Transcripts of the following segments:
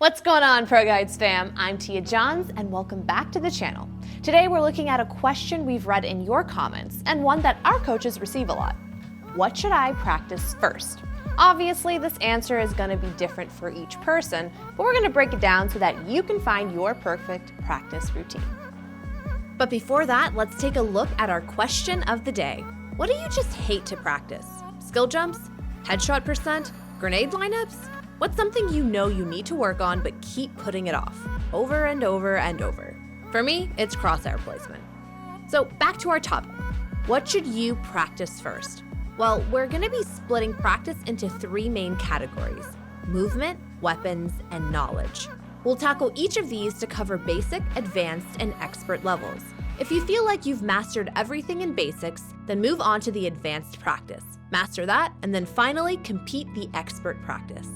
What's going on, ProGuides fam? I'm Tia Johns, and welcome back to the channel. Today we're looking at a question we've read in your comments, and one that our coaches receive a lot. What should I practice first? Obviously, this answer is going to be different for each person, but we're going to break it down so that you can find your perfect practice routine. But before that, let's take a look at our question of the day. What do you just hate to practice? Skill jumps? Headshot percent? Grenade lineups? What's something you know you need to work on but keep putting it off, over and over and over? For me, it's crosshair placement. So back to our topic. What should you practice first? Well, we're going to be splitting practice into three main categories: movement, weapons, and knowledge. We'll tackle each of these to cover basic, advanced, and expert levels. If you feel like you've mastered everything in basics, then move on to the advanced practice. Master that, and then finally compete the expert practice.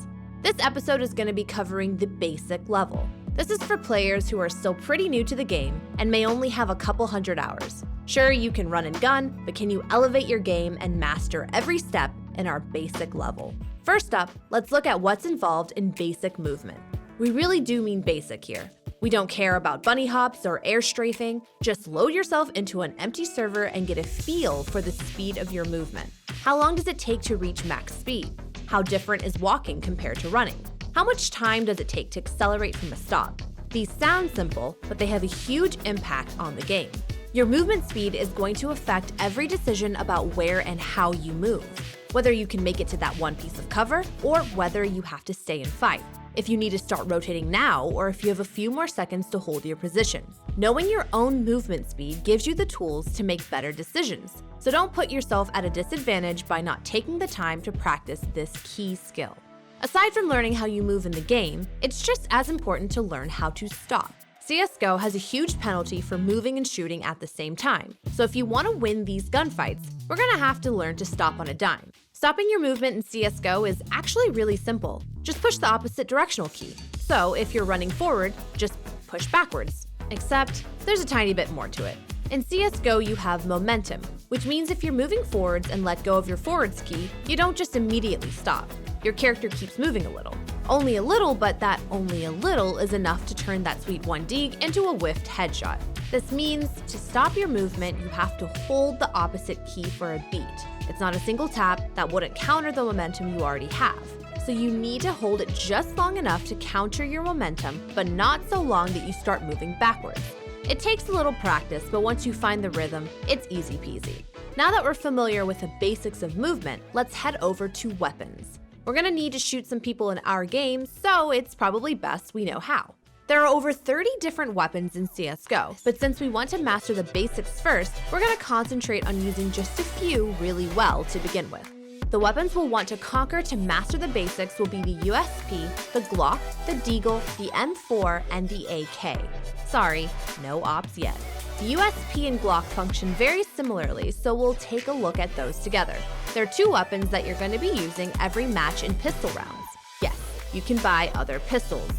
This episode is going to be covering the basic level. This is for players who are still pretty new to the game and may only have a couple hundred hours. Sure, you can run and gun, but can you elevate your game and master every step in our basic level? First up, let's look at what's involved in basic movement. We really do mean basic here. We don't care about bunny hops or air strafing. Just load yourself into an empty server and get a feel for the speed of your movement. How long does it take to reach max speed? How different is walking compared to running? How much time does it take to accelerate from a stop? These sound simple, but they have a huge impact on the game. Your movement speed is going to affect every decision about where and how you move, whether you can make it to that one piece of cover or whether you have to stay and fight, if you need to start rotating now or if you have a few more seconds to hold your position. Knowing your own movement speed gives you the tools to make better decisions, so don't put yourself at a disadvantage by not taking the time to practice this key skill. Aside from learning how you move in the game, it's just as important to learn how to stop. CSGO has a huge penalty for moving and shooting at the same time, so if you want to win these gunfights, we're going to have to learn to stop on a dime. Stopping your movement in CSGO is actually really simple. Just push the opposite directional key. So if you're running forward, just push backwards. Except there's a tiny bit more to it. In CSGO, you have momentum, which means if you're moving forwards and let go of your forwards key, you don't just immediately stop. Your character keeps moving a little. Only a little, but that only a little is enough to turn that sweet one Deagle into a whiffed headshot. This means to stop your movement, you have to hold the opposite key for a beat. It's not a single tap that wouldn't counter the momentum you already have. So you need to hold it just long enough to counter your momentum, but not so long that you start moving backwards. It takes a little practice, but once you find the rhythm, it's easy peasy. Now that we're familiar with the basics of movement, let's head over to weapons. We're gonna need to shoot some people in our game, so it's probably best we know how. There are over 30 different weapons in CSGO, but since we want to master the basics first, we're gonna concentrate on using just a few really well to begin with. The weapons we'll want to conquer to master the basics will be the USP, the Glock, the Deagle, the M4, and the AK. Sorry, no ops yet. The USP and Glock function very similarly, so we'll take a look at those together. They're two weapons that you're going to be using every match in pistol rounds. Yes, you can buy other pistols.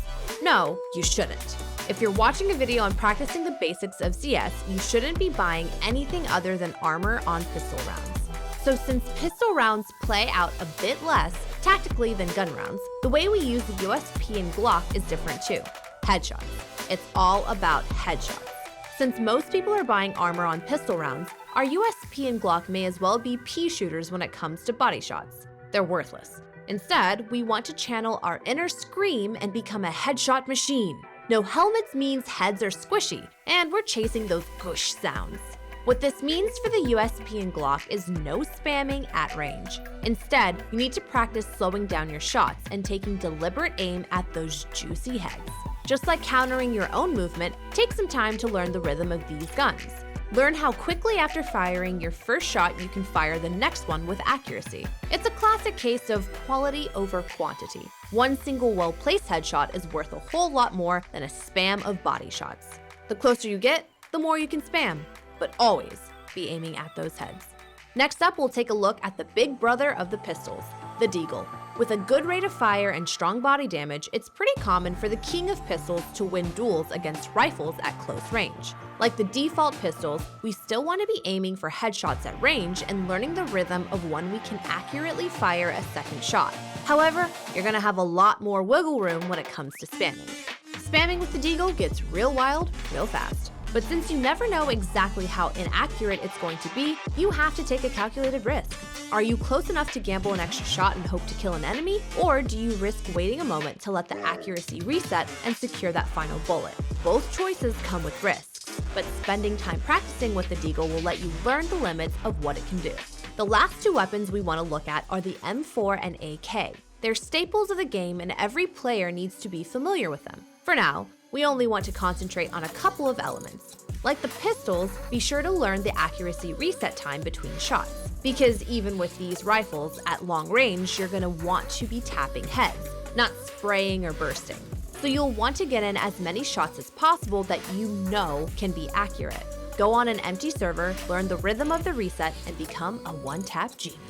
No, you shouldn't. If you're watching a video on practicing the basics of CS, you shouldn't be buying anything other than armor on pistol rounds. So since pistol rounds play out a bit less tactically than gun rounds, the way we use the USP and Glock is different too. Headshots. It's all about headshots. Since most people are buying armor on pistol rounds, our USP and Glock may as well be pea shooters when it comes to body shots. They're worthless. Instead, we want to channel our inner scream and become a headshot machine. No helmets means heads are squishy, and we're chasing those goosh sounds. What this means for the USP and Glock is no spamming at range. Instead, you need to practice slowing down your shots and taking deliberate aim at those juicy heads. Just like countering your own movement, take some time to learn the rhythm of these guns. Learn how quickly after firing your first shot you can fire the next one with accuracy. It's a classic case of quality over quantity. One single well-placed headshot is worth a whole lot more than a spam of body shots. The closer you get, the more you can spam, but always be aiming at those heads. Next up, we'll take a look at the big brother of the pistols, the Deagle. With a good rate of fire and strong body damage, it's pretty common for the king of pistols to win duels against rifles at close range. Like the default pistols, we still want to be aiming for headshots at range and learning the rhythm of when we can accurately fire a second shot. However, you're gonna have a lot more wiggle room when it comes to spamming. Spamming with the Deagle gets real wild, real fast. But since you never know exactly how inaccurate it's going to be, you have to take a calculated risk. Are you close enough to gamble an extra shot and hope to kill an enemy? Or do you risk waiting a moment to let the accuracy reset and secure that final bullet? Both choices come with risks, but spending time practicing with the Deagle will let you learn the limits of what it can do. The last two weapons we want to look at are the M4 and AK. They're staples of the game and every player needs to be familiar with them. For now, we only want to concentrate on a couple of elements. Like the pistols, be sure to learn the accuracy reset time between shots. Because even with these rifles, at long range, you're gonna want to be tapping heads, not spraying or bursting. So you'll want to get in as many shots as possible that you know can be accurate. Go on an empty server, learn the rhythm of the reset, and become a one-tap genius.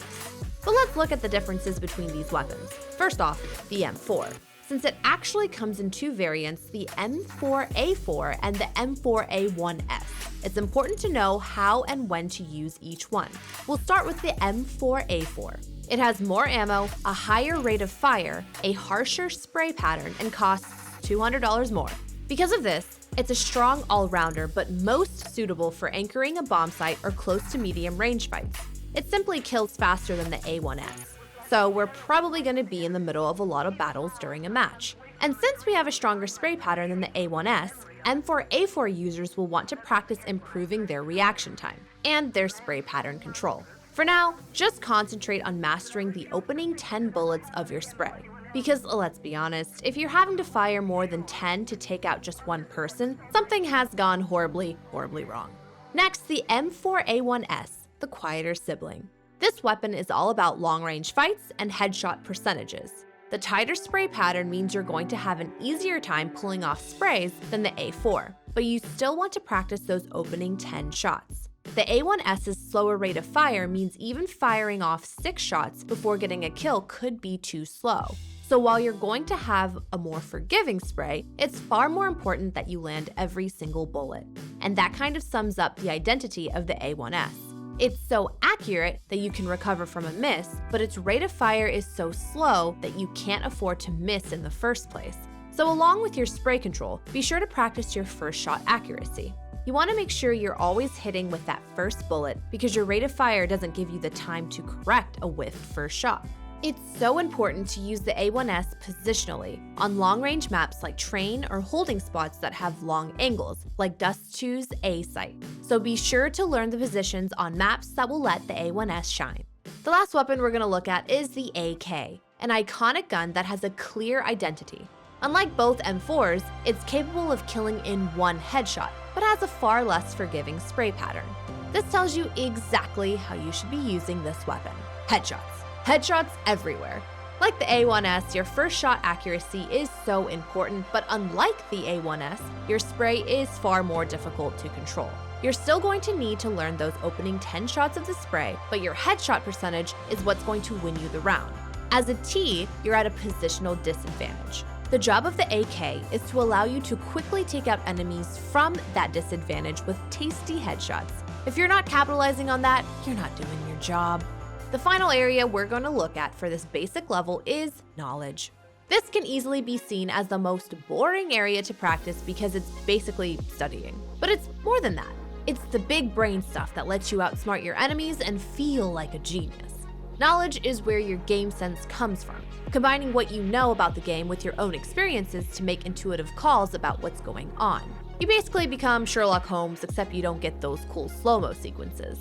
But let's look at the differences between these weapons. First off, the M4. Since it actually comes in two variants, the M4A4 and the M4A1S. It's important to know how and when to use each one. We'll start with the M4A4. It has more ammo, a higher rate of fire, a harsher spray pattern, and costs $200 more. Because of this, it's a strong all-rounder, but most suitable for anchoring a bomb site or close to medium range fights. It simply kills faster than the A1S. So we're probably going to be in the middle of a lot of battles during a match. And since we have a stronger spray pattern than the A1S, M4A4 users will want to practice improving their reaction time and their spray pattern control. For now, just concentrate on mastering the opening 10 bullets of your spray. Because let's be honest, if you're having to fire more than 10 to take out just one person, something has gone horribly, horribly wrong. Next, the M4A1S, the quieter sibling. This weapon is all about long-range fights and headshot percentages. The tighter spray pattern means you're going to have an easier time pulling off sprays than the A4, but you still want to practice those opening 10 shots. The A1S's slower rate of fire means even firing off 6 shots before getting a kill could be too slow. So while you're going to have a more forgiving spray, it's far more important that you land every single bullet. And that kind of sums up the identity of the A1S. It's so accurate that you can recover from a miss, but its rate of fire is so slow that you can't afford to miss in the first place. So along with your spray control, be sure to practice your first shot accuracy. You want to make sure you're always hitting with that first bullet because your rate of fire doesn't give you the time to correct a whiffed first shot. It's so important to use the A1S positionally on long-range maps like train or holding spots that have long angles, like Dust 2's A site. So be sure to learn the positions on maps that will let the A1S shine. The last weapon we're going to look at is the AK, an iconic gun that has a clear identity. Unlike both M4s, it's capable of killing in one headshot, but has a far less forgiving spray pattern. This tells you exactly how you should be using this weapon. Headshots. Headshots everywhere. Like the A1S, your first shot accuracy is so important, but unlike the A1S, your spray is far more difficult to control. You're still going to need to learn those opening 10 shots of the spray, but your headshot percentage is what's going to win you the round. As a T, you're at a positional disadvantage. The job of the AK is to allow you to quickly take out enemies from that disadvantage with tasty headshots. If you're not capitalizing on that, you're not doing your job. The final area we're going to look at for this basic level is knowledge. This can easily be seen as the most boring area to practice because it's basically studying. But it's more than that. It's the big brain stuff that lets you outsmart your enemies and feel like a genius. Knowledge is where your game sense comes from, combining what you know about the game with your own experiences to make intuitive calls about what's going on. You basically become Sherlock Holmes, except you don't get those cool slow-mo sequences.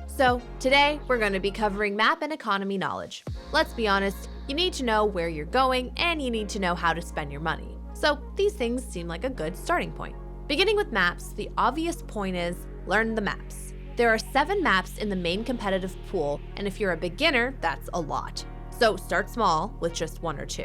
So today, we're going to be covering map and economy knowledge. Let's be honest, you need to know where you're going and you need to know how to spend your money. So these things seem like a good starting point. Beginning with maps, the obvious point is learn the maps. There are 7 maps in the main competitive pool, and if you're a beginner, that's a lot. So start small with just 1 or 2.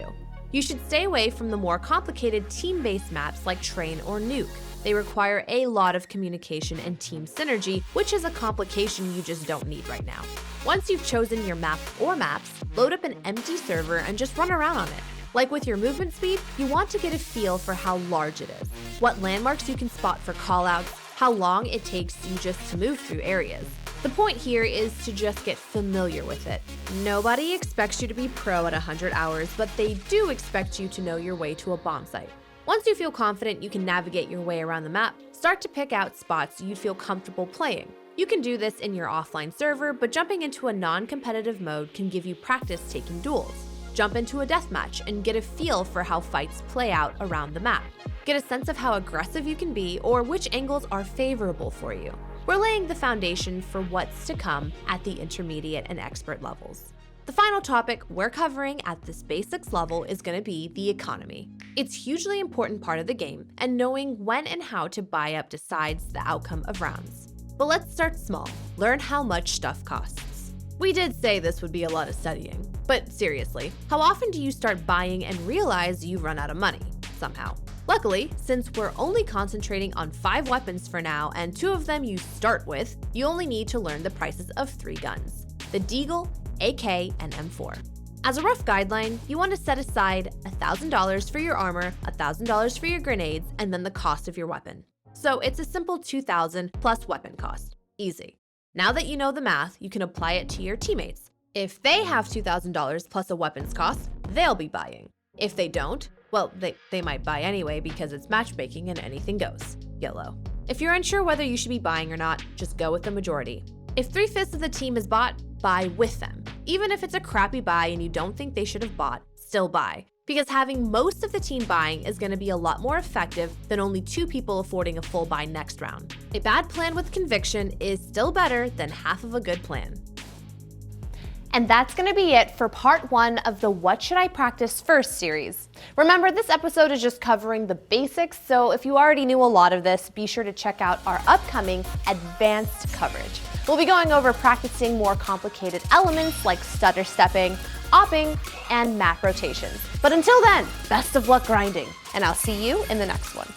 You should stay away from the more complicated team-based maps like Train or Nuke. They require a lot of communication and team synergy, which is a complication you just don't need right now. Once you've chosen your map or maps, load up an empty server and just run around on it. Like with your movement speed, you want to get a feel for how large it is, what landmarks you can spot for callouts, how long it takes you just to move through areas. The point here is to just get familiar with it. Nobody expects you to be pro at 100 hours, but they do expect you to know your way to a bomb site. Once you feel confident you can navigate your way around the map, start to pick out spots you'd feel comfortable playing. You can do this in your offline server, but jumping into a non-competitive mode can give you practice taking duels. Jump into a deathmatch and get a feel for how fights play out around the map. Get a sense of how aggressive you can be or which angles are favorable for you. We're laying the foundation for what's to come at the intermediate and expert levels. The final topic we're covering at this basics level is going to be the economy. It's a hugely important part of the game, and knowing when and how to buy up decides the outcome of rounds. But let's start small. Learn how much stuff costs. We did say this would be a lot of studying, but seriously, how often do you start buying and realize you've run out of money somehow? Luckily, since we're only concentrating on 5 weapons for now and 2 of them you start with, you only need to learn the prices of 3 guns: the Deagle, AK, and M4. As a rough guideline, you want to set aside $1,000 for your armor, $1,000 for your grenades, and then the cost of your weapon. So it's a simple $2,000 plus weapon cost. Easy. Now that you know the math, you can apply it to your teammates. If they have $2,000 plus a weapons cost, they'll be buying. If they don't, well, they might buy anyway because it's matchmaking and anything goes. YOLO. If you're unsure whether you should be buying or not, just go with the majority. If 3/5 of the team is bought, buy with them. Even if it's a crappy buy and you don't think they should have bought, still buy. Because having most of the team buying is going to be a lot more effective than only 2 people affording a full buy next round. A bad plan with conviction is still better than half of a good plan. And that's going to be it for part 1 of the What Should I Practice First series. Remember, this episode is just covering the basics, so if you already knew a lot of this, be sure to check out our upcoming advanced coverage. We'll be going over practicing more complicated elements like stutter stepping, opping, and map rotations. But until then, best of luck grinding, and I'll see you in the next one.